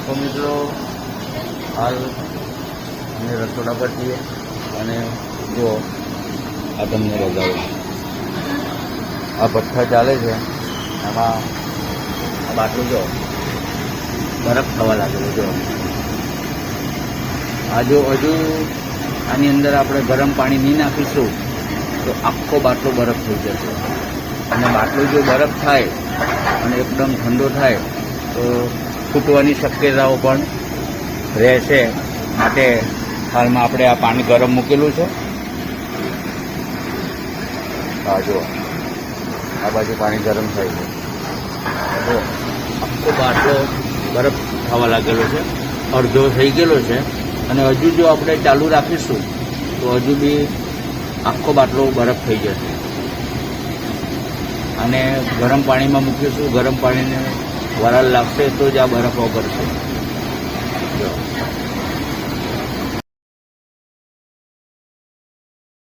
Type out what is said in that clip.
તો મિત્રો હાલ અમે રસોડા પર છીએ અને જો આ તમને બતાવું, આ ભઠ્ઠા ચાલે છે, એમાં આ બાટલું જો બરફ થવા લાગેલો જો. આ જો હજુ આની અંદર આપણે ગરમ પાણી નહીં નાખીશું તો આખો બાટલો બરફ થઈ જશે. અને બાટલો જો બરફ થાય અને એકદમ ઠંડો થાય તો ફૂટવાની શક્યતાઓ પણ રહેશે. માટે હાલમાં આપણે આ પાણી ગરમ મૂકેલું છે. આ જો આ બાજુ પાણી ગરમ થાય છે. જો આખો બાટલો બરફ થવા લાગેલો છે, અડધો થઈ ગયેલો છે. અને હજુ જો આપણે ચાલુ રાખીશું તો હજુ બી આખો બાટલો બરફ થઈ જશે. અને ગરમ પાણીમાં મૂકીશું, ગરમ પાણીને વરાળ લાગશે તો જ આ બરફ ઓગળશે.